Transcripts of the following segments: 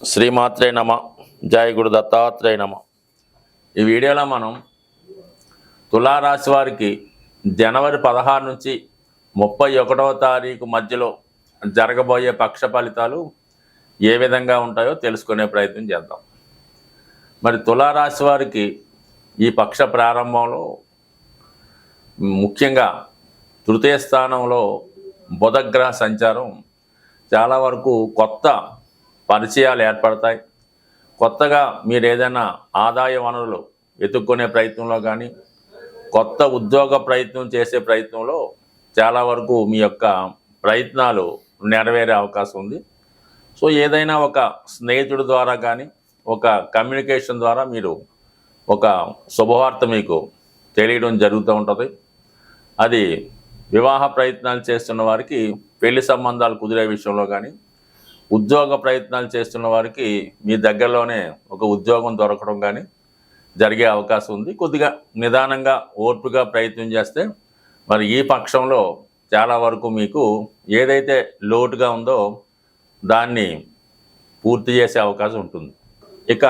శ్రీమాత్రే నమ. జయ గురు దత్తాత్రేయ నమ. ఈ వీడియోలో మనం తులారాశి వారికి జనవరి 16 నుంచి 31వ తారీఖు మధ్యలో జరగబోయే పక్ష ఫలితాలు ఏ విధంగా ఉంటాయో తెలుసుకునే ప్రయత్నం చేద్దాం. మరి తులారాశి వారికి ఈ పక్ష ప్రారంభంలో ముఖ్యంగా తృతీయ స్థానంలో బుధగ్రహ సంచారం చాలా వరకు కొత్త పరిచయాలు ఏర్పడతాయి. కొత్తగా మీరు ఏదైనా ఆదాయ వనరులు వెతుక్కునే ప్రయత్నంలో కానీ కొత్త ఉద్యోగ ప్రయత్నం చేసే ప్రయత్నంలో చాలా వరకు మీ యొక్క ప్రయత్నాలు నెరవేరే అవకాశం ఉంది. సో ఏదైనా ఒక స్నేహితుడి ద్వారా కానీ ఒక కమ్యూనికేషన్ ద్వారా మీరు ఒక శుభవార్త మీకు తెలియడం జరుగుతూ ఉంటుంది. అది వివాహ ప్రయత్నాలు చేస్తున్న వారికి పెళ్లి సంబంధాలు కుదిరే విషయంలో కానీ ఉద్యోగ ప్రయత్నాలు చేస్తున్న వారికి మీ దగ్గరలోనే ఒక ఉద్యోగం దొరకడం కానీ జరిగే అవకాశం ఉంది. కొద్దిగా నిదానంగా ఓర్పుగా ప్రయత్నం చేస్తే మరి ఈ పక్షంలో చాలా వరకు మీకు ఏదైతే లోటుగా ఉందో దాన్ని పూర్తి చేసే అవకాశం ఉంటుంది. ఇక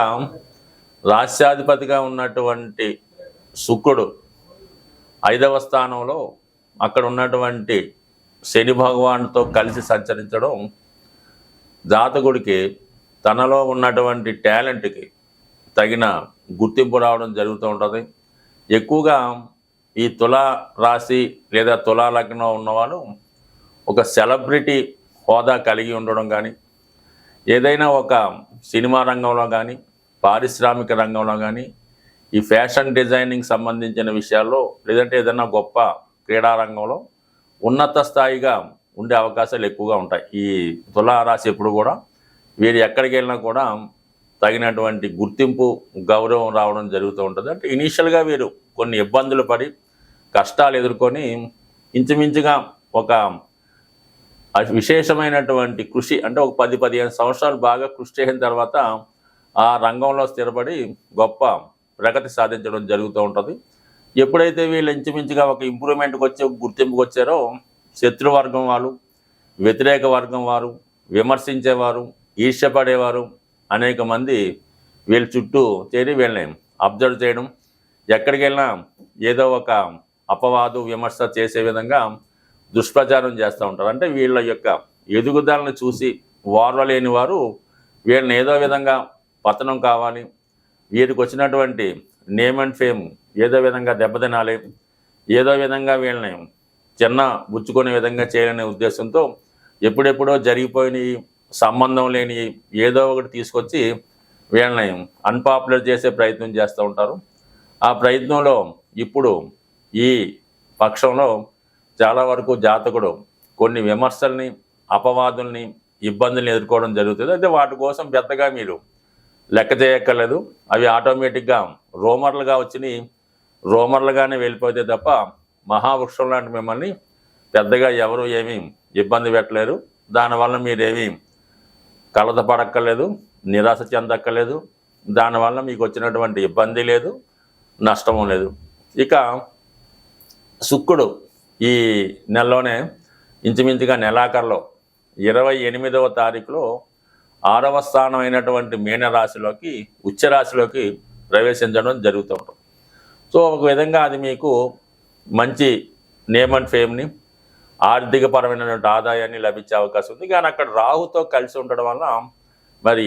రాష్ట్రాధిపతిగా ఉన్నటువంటి శుక్రుడు 5వ స్థానంలో అక్కడ ఉన్నటువంటి శని భగవానుతో కలిసి సంచరించడం జాతకుడికి తనలో ఉన్నటువంటి టాలెంట్కి తగిన గుర్తింపు రావడం జరుగుతూ ఉంటుంది. ఎక్కువగా ఈ తులా రాశి లేదా తులా లగ్నం ఉన్నవాళ్ళు ఒక సెలబ్రిటీ హోదా కలిగి ఉండడం కానీ ఏదైనా ఒక సినిమా రంగంలో కానీ పారిశ్రామిక రంగంలో కానీ ఈ ఫ్యాషన్ డిజైనింగ్ సంబంధించిన విషయాల్లో లేదంటే ఏదైనా గొప్ప క్రీడా రంగంలో ఉన్నత స్థాయిగా ఉండే అవకాశాలు ఎక్కువగా ఉంటాయి. ఈ తులారాశి ఎప్పుడు కూడా వీరు ఎక్కడికి వెళ్ళినా కూడా తగినటువంటి గుర్తింపు గౌరవం రావడం జరుగుతూ ఉంటుంది. అంటే ఇనీషియల్గా వీరు కొన్ని ఇబ్బందులు పడి కష్టాలు ఎదుర్కొని ఇంచుమించుగా ఒక విశేషమైనటువంటి కృషి అంటే ఒక 10-15 సంవత్సరాలు బాగా కృషి చేసిన తర్వాత ఆ రంగంలో స్థిరపడి గొప్ప ప్రగతి సాధించడం జరుగుతూ ఉంటుంది. ఎప్పుడైతే వీళ్ళు ఇంచుమించుగా ఒక ఇంప్రూవ్మెంట్కి వచ్చి ఒక గుర్తింపుకి వచ్చారో శత్రువర్గం వాళ్ళు, వ్యతిరేక వర్గం వారు, విమర్శించేవారు, ఈర్ష్యపడేవారు అనేక మంది వీళ్ళ చుట్టూ చేరి వీళ్ళని అబ్జర్వ్ చేయడం, ఎక్కడికి వెళ్ళినా ఏదో ఒక అపవాదు విమర్శ చేసే విధంగా దుష్ప్రచారం చేస్తూ ఉంటారు. అంటే వీళ్ళ యొక్క ఎదుగుదలను చూసి ఓర్వలేని వారు వీళ్ళని ఏదో విధంగా పతనం కావాలి, వీరికి వచ్చినటువంటి నేమ్ అండ్ ఫేమ్ ఏదో విధంగా దెబ్బతినాలి, ఏదో విధంగా వీళ్ళని చిన్న బుచ్చుకునే విధంగా చేయాలనే ఉద్దేశంతో ఎప్పుడెప్పుడో జరిగిపోయిన సంబంధం లేని ఏదో ఒకటి తీసుకొచ్చి వీళ్ళని అన్పాపులర్ చేసే ప్రయత్నం చేస్తూ ఉంటారు. ఆ ప్రయత్నంలో ఇప్పుడు ఈ పక్షంలో చాలా వరకు జాతకుడు కొన్ని విమర్శల్ని, అపవాదుల్ని, ఇబ్బందుల్ని ఎదుర్కోవడం జరుగుతుంది. అయితే వాటి కోసం పెద్దగా మీరు లెక్క చేయక్కర్లేదు. అవి ఆటోమేటిక్గా రోమర్లుగా వచ్చినాయి, రోమర్లుగానే వెళ్ళిపోతే తప్ప మహావృక్షం లాంటి మిమ్మల్ని పెద్దగా ఎవరు ఏమీ ఇబ్బంది పెట్టలేరు. దానివల్ల మీరేమీ కలతపడక్కర్లేదు, నిరాశ చెందక్కర్లేదు. దానివల్ల మీకు వచ్చినటువంటి ఇబ్బంది లేదు, నష్టము లేదు. ఇక శుక్రుడు ఈ నెలలోనే ఇంచుమించుగా నెలాఖరులో 28వ తారీఖులో 6వ స్థానం అయినటువంటి మీనరాశిలోకి ఉచ్చరాశిలోకి ప్రవేశించడం జరుగుతూ ఉంటుంది. సో ఒక విధంగా అది మీకు మంచి నేమ్ అండ్ ఫేమ్ని, ఆర్థికపరమైనటువంటి ఆదాయాన్ని లభించే అవకాశం ఉంది. కానీ అక్కడ రాహుతో కలిసి ఉండడం వల్ల మరి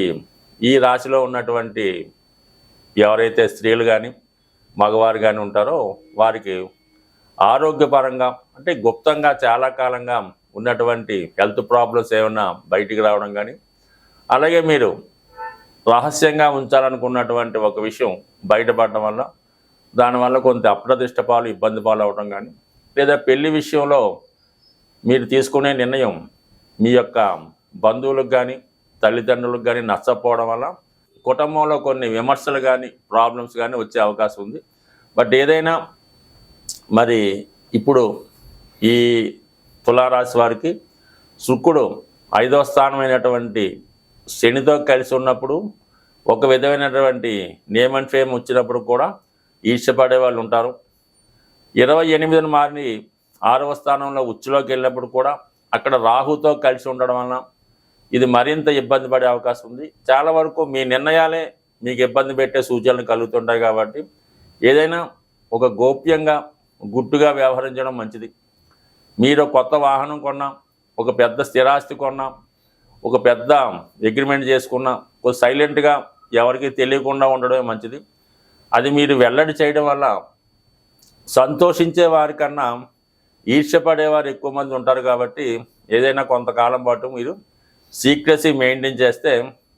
ఈ రాశిలో ఉన్నటువంటి ఎవరైతే స్త్రీలు కానీ మగవారు కానీ ఉంటారో వారికి ఆరోగ్యపరంగా అంటే గుప్తంగా చాలా కాలంగా ఉన్నటువంటి హెల్త్ ప్రాబ్లమ్స్ ఏమన్నా బయటికి రావడం కానీ, అలాగే మీరు రహస్యంగా ఉంచాలనుకున్నటువంటి ఒక విషయం బయటపడడం వల్ల దానివల్ల కొంత అప్రదిష్ట పాలు, ఇబ్బంది పాలు అవడం కానీ, లేదా పెళ్లి విషయంలో మీరు తీసుకునే నిర్ణయం మీ యొక్క బంధువులకు కానీ తల్లిదండ్రులకు కానీ నచ్చకపోవడం వల్ల కుటుంబంలో కొన్ని విమర్శలు కానీ ప్రాబ్లమ్స్ కానీ వచ్చే అవకాశం ఉంది. బట్ ఏదైనా మరి ఇప్పుడు ఈ తులారాశి వారికి శుక్రుడు 5వ స్థానమైనటువంటి శనితో కలిసి ఉన్నప్పుడు ఒక విధమైనటువంటి నేమ్ అండ్ ఫేమ్ వచ్చినప్పుడు కూడా ఈర్ష్యపడే వాళ్ళు ఉంటారు. 28న మారి 6వ స్థానంలో ఉచ్చులోకి వెళ్ళినప్పుడు కూడా అక్కడ రాహుతో కలిసి ఉండడం వలన ఇది మరింత ఇబ్బంది పడే అవకాశం ఉంది. చాలా వరకు మీ నిర్ణయాలే మీకు ఇబ్బంది పెట్టే సూచనలు కలుగుతుంటాయి కాబట్టి ఏదైనా ఒక గోప్యంగా గుట్టుగా వ్యవహరించడం మంచిది. మీరు కొత్త వాహనం కొన్నా, ఒక పెద్ద స్థిరాస్తి కొన్నా, ఒక పెద్ద అగ్రిమెంట్ చేసుకున్నా, ఒక సైలెంట్గా ఎవరికి తెలియకుండా ఉండడమే మంచిది. అది మీరు వెల్లడి చేయడం వల్ల సంతోషించే వారికన్నా ఈర్ష్యపడేవారు ఎక్కువ మంది ఉంటారు కాబట్టి ఏదైనా కొంతకాలం పాటు మీరు సీక్రెసీ మెయింటైన్ చేస్తే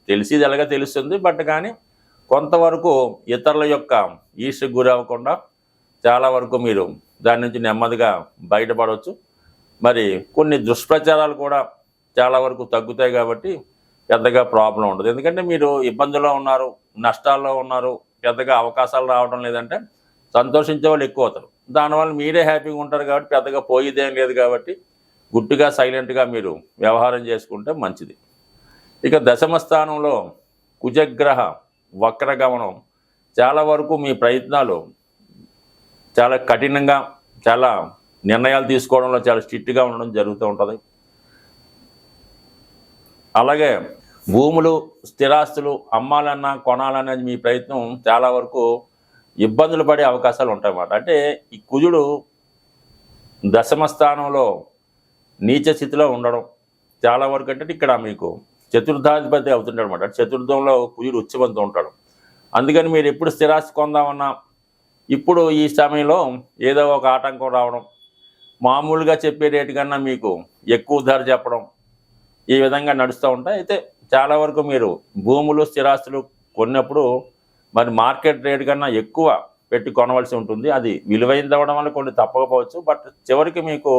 తెలిసేది ఎలాగా తెలుస్తుంది. బట్ కానీ కొంతవరకు ఇతరుల యొక్క ఈర్ష్యకు గురి అవ్వకుండా చాలా వరకు మీరు దాని నుంచి నెమ్మదిగా బయటపడవచ్చు. మరి కొన్ని దుష్ప్రచారాలు కూడా చాలా వరకు తగ్గుతాయి కాబట్టి పెద్దగా ప్రాబ్లం ఉండదు. ఎందుకంటే మీరు ఇబ్బందుల్లో ఉన్నారు, నష్టాల్లో ఉన్నారు, పెద్దగా అవకాశాలు రావడం లేదంటే సంతోషించే వాళ్ళు ఎక్కువ అవుతారు. దానివల్ల మీరే హ్యాపీగా ఉంటారు కాబట్టి పెద్దగా పోయేదేం లేదు కాబట్టి గుట్టుగా సైలెంట్గా మీరు వ్యవహారం చేసుకుంటే మంచిది. ఇక దశమ స్థానంలో కుజగ్రహ వక్రగమనం చాలా వరకు మీ ప్రయత్నాలు చాలా కఠినంగా, చాలా నిర్ణయాలు తీసుకోవడంలో చాలా స్ట్రిక్ట్గా ఉండడం జరుగుతూ ఉంటుంది. అలాగే భూములు, స్థిరాస్తులు అమ్మాలన్నా కొనాలన్నది మీ ప్రయత్నం చాలా వరకు ఇబ్బందులు పడే అవకాశాలు ఉంటాయన్నమాట. అంటే ఈ కుజుడు దశమ స్థానంలో నీచ స్థితిలో ఉండడం చాలా వరకు అంటే ఇక్కడ మీకు చతుర్థాధిపతి అవుతుంటాడు అనమాట. చతుర్థంలో కుజుడు ఉచ్చబంతో ఉంటాడు. అందుకని మీరు ఎప్పుడు స్థిరాస్తి కొందామన్నా ఇప్పుడు ఈ సమయంలో ఏదో ఒక ఆటంకం రావడం, మామూలుగా చెప్పే రేటు కన్నా మీకు ఎక్కువ ధర చెప్పడం, ఈ విధంగా నడుస్తూ ఉంటాయి. అయితే చాలా వరకు మీరు భూములు, స్థిరాస్తులు కొన్నప్పుడు మరి మార్కెట్ రేట్ కన్నా ఎక్కువ పెట్టి కొనవలసి ఉంటుంది. అది విలువైనది అవ్వడం వల్ల కొన్ని తప్పకపోవచ్చు. బట్ చివరికి మీకు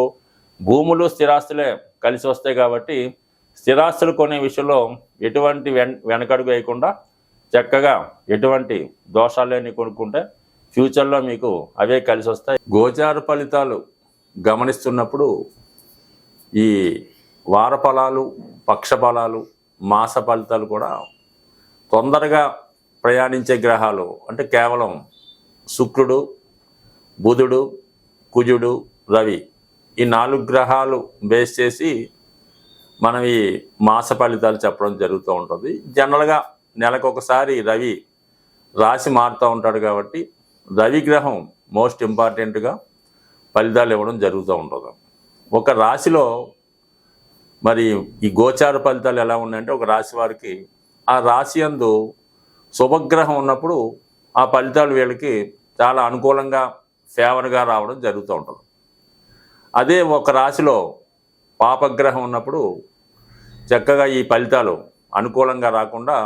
భూములు, స్థిరాస్తులే కలిసి వస్తాయి కాబట్టి స్థిరాస్తులు కొనే విషయంలో ఎటువంటి వెనకడుగు వేయకుండా చక్కగా ఎటువంటి దోషాలు లేని కొనుక్కుంటే ఫ్యూచర్లో మీకు అవే కలిసి వస్తాయి. గోచార ఫలితాలు గమనిస్తున్నప్పుడు ఈ వార ఫలాలు, పక్ష ఫలాలు, మాస ఫలితాలు కూడా తొందరగా ప్రయాణించే గ్రహాలు అంటే కేవలం శుక్రుడు, బుధుడు, కుజుడు, రవి ఈ 4 గ్రహాలు బేస్ చేసి మనం ఈ మాస ఫలితాలు చెప్పడం జరుగుతూ ఉంటుంది. జనరల్గా నెలకు ఒకసారి రవి రాశి మారుతూ ఉంటాడు కాబట్టి రవి గ్రహం మోస్ట్ ఇంపార్టెంట్గా ఫలితాలు ఇవ్వడం జరుగుతూ ఉంటుంది. ఒక రాశిలో మరి ఈ గోచార ఫలితాలు ఎలా ఉన్నాయంటే ఒక రాశి వారికి ఆ రాశి యందు శుభగ్రహం ఉన్నప్పుడు ఆ ఫలితాలు వీళ్ళకి చాలా అనుకూలంగా ఫేవర్గా రావడం జరుగుతూ ఉంటుంది. అదే ఒక రాశిలో పాపగ్రహం ఉన్నప్పుడు చక్కగా ఈ ఫలితాలు అనుకూలంగా రాకుండా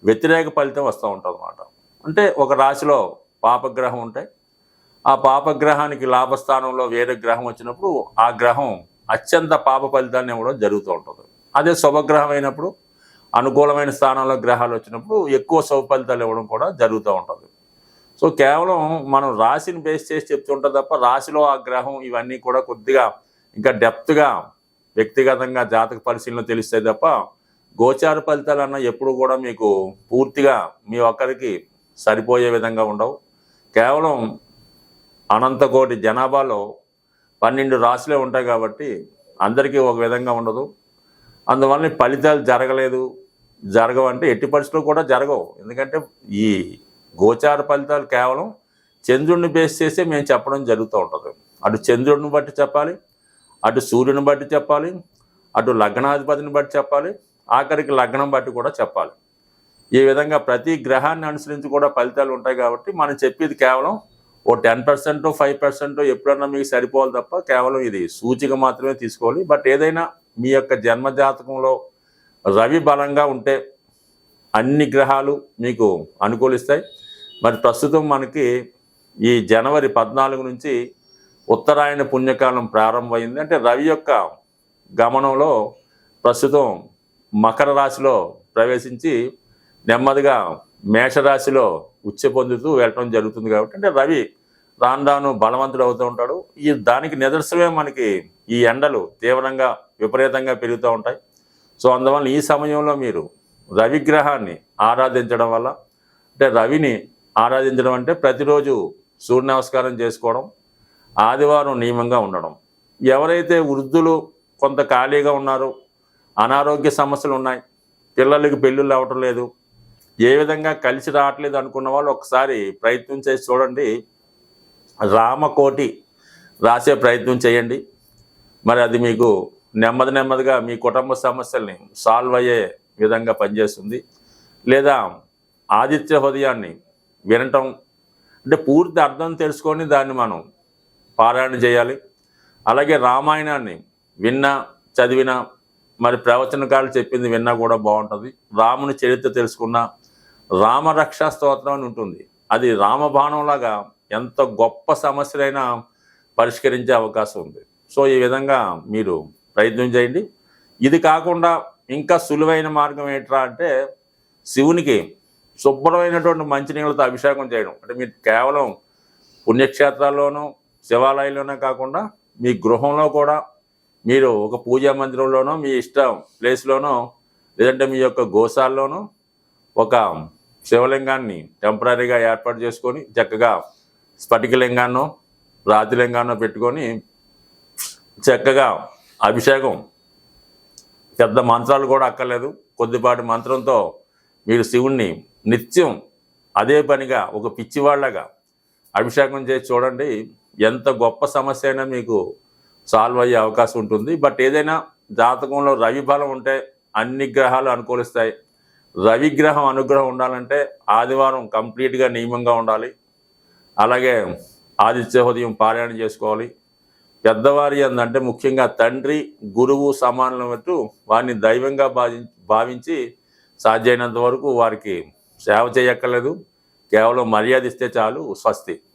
వ్యతిరేక ఫలితం వస్తూ ఉంటుంది అన్నమాట. అంటే ఒక రాశిలో పాపగ్రహం ఉంటే ఆ పాపగ్రహానికి లాభస్థానంలో వేరే గ్రహం వచ్చినప్పుడు ఆ గ్రహం అత్యంత పాప ఫలితాన్ని ఇవ్వడం జరుగుతూ ఉంటుంది. అదే శుభగ్రహం అయినప్పుడు అనుకూలమైన స్థానంలో గ్రహాలు వచ్చినప్పుడు ఎక్కువ శుభ ఫలితాలు ఇవ్వడం కూడా జరుగుతూ ఉంటుంది. సో కేవలం మనం రాశిని బేస్ చేసి చెప్తుంటాం తప్ప రాశిలో ఆ గ్రహం ఇవన్నీ కూడా కొద్దిగా ఇంకా డెప్త్గా వ్యక్తిగతంగా జాతక పరిశీలన తెలుస్తాయి తప్ప గోచార ఫలితాలు అన్న ఎప్పుడు కూడా మీకు పూర్తిగా మీ ఒక్కరికి సరిపోయే విధంగా ఉండవు. కేవలం అనంత కోటి జనాభాలో 12 రాశులే ఉంటాయి కాబట్టి అందరికీ ఒక విధంగా ఉండదు. అందువల్ల ఫలితాలు జరగవంటే ఎట్టి పరిస్థితుల్లో కూడా జరగవు. ఎందుకంటే ఈ గోచార ఫలితాలు కేవలం చంద్రుడిని బేస్ చేసే మేము చెప్పడం జరుగుతూ ఉంటుంది. అటు చంద్రుడిని బట్టి చెప్పాలి, అటు సూర్యుని బట్టి చెప్పాలి, అటు లగ్నాధిపతిని బట్టి చెప్పాలి, ఆఖరికి లగ్నం బట్టి కూడా చెప్పాలి. ఈ విధంగా ప్రతి గ్రహాన్ని అనుసరించి కూడా ఫలితాలు ఉంటాయి కాబట్టి మనం చెప్పేది కేవలం ఓ 10% 5% ఎప్పుడన్నా మీకు సరిపోవాలి తప్ప కేవలం ఇది సూచిక మాత్రమే తీసుకోవాలి. బట్ ఏదైనా మీ యొక్క జన్మజాతకంలో రవి బలంగా ఉంటే అన్ని గ్రహాలు మీకు అనుకూలిస్తాయి. మరి ప్రస్తుతం మనకి ఈ జనవరి 14 నుంచి ఉత్తరాయణ పుణ్యకాలం ప్రారంభమైంది. అంటే రవి యొక్క గమనంలో ప్రస్తుతం మకర రాశిలో ప్రవేశించి నెమ్మదిగా మేషరాశిలో ఉచ్చ పొందుతూ వెళ్ళటం జరుగుతుంది. కాబట్టి అంటే రవి రాను బలవంతుడు అవుతూ ఉంటాడు. దానికి నిదర్శనమే మనకి ఈ ఎండలు తీవ్రంగా విపరీతంగా పెరుగుతూ ఉంటాయి. సో అందువల్ల ఈ సమయంలో మీరు రవిగ్రహాన్ని ఆరాధించడం వల్ల, అంటే రవిని ఆరాధించడం అంటే ప్రతిరోజు సూర్య నమస్కారం చేసుకోవడం, ఆదివారం నియమంగా ఉండడం. ఎవరైతే వృద్ధులు కొంత ఖాళీగా ఉన్నారో అనారోగ్య సమస్యలు ఉన్నాయి, పిల్లలకి పెళ్ళిళ్ళు అవ్వటం లేదు, ఏ విధంగా కలిసి రావట్లేదు అనుకున్న వాళ్ళు ఒకసారి ప్రయత్నం చేసి చూడండి. రామకోటి రాసే ప్రయత్నం చేయండి. మరి అది మీకు నెమ్మదిగా మీ కుటుంబ సమస్యల్ని సాల్వ్ అయ్యే విధంగా పనిచేస్తుంది. లేదా ఆదిత్య హృదయాన్ని వినటం, అంటే పూర్తి అర్థం తెలుసుకొని దాన్ని మనం పారాయణ చేయాలి. అలాగే రామాయణాన్ని విన్నా చదివినా, మరి ప్రవచనకాలు చెప్పింది విన్నా కూడా బాగుంటుంది. రాముని చరిత్ర తెలుసుకున్నా, రామరక్షా స్తోత్రం అని ఉంటుంది, అది రామబాణంలాగా ఎంత గొప్ప సమస్యలైనా పరిష్కరించే అవకాశం ఉంది. సో ఈ విధంగా మీరు ప్రయత్నం చేయండి. ఇది కాకుండా ఇంకా సులువైన మార్గం ఏంట్రా అంటే, శివునికి శుభ్రమైనటువంటి మంచినీళ్ళతో అభిషేకం చేయడం. అంటే మీరు కేవలం పుణ్యక్షేత్రాల్లోనూ శివాలయంలోనే కాకుండా మీ గృహంలో కూడా, మీరు ఒక పూజా మందిరంలోనో, మీ ఇష్టం ప్లేస్లోనో, లేదంటే మీ యొక్క గోశాల్లోనో ఒక శివలింగాన్ని టెంపరీగా ఏర్పాటు చేసుకొని చక్కగా స్ఫటికలింగాన్నో రాతిలింగాన్నో పెట్టుకొని చక్కగా అభిషేకం, పెద్ద మంత్రాలు కూడా అక్కర్లేదు, కొద్దిపాటి మంత్రంతో మీరు శివుణ్ణి నిత్యం అదే పనిగా ఒక పిచ్చివాళ్ళగా అభిషేకం చేసి చూడండి. ఎంత గొప్ప సమస్య అయినా మీకు సాల్వ్ అయ్యే అవకాశం ఉంటుంది. బట్ ఏదైనా జాతకంలో రవి బలం ఉంటే అన్ని గ్రహాలు అనుకూలిస్తాయి. రవిగ్రహం అనుగ్రహం ఉండాలంటే ఆదివారం కంప్లీట్గా నియమంగా ఉండాలి. అలాగే ఆదిత్య హృదయం పారాయణ చేసుకోవాలి. పెద్దవారి అంటే ముఖ్యంగా తండ్రి గురువు సమానమైనట్టు వారిని దైవంగా భావించి సాధ్యమైనంత వరకు వారికి సేవ చేయక్కర్లేదు, కేవలం మర్యాద ఇస్తే చాలు. స్వస్తి.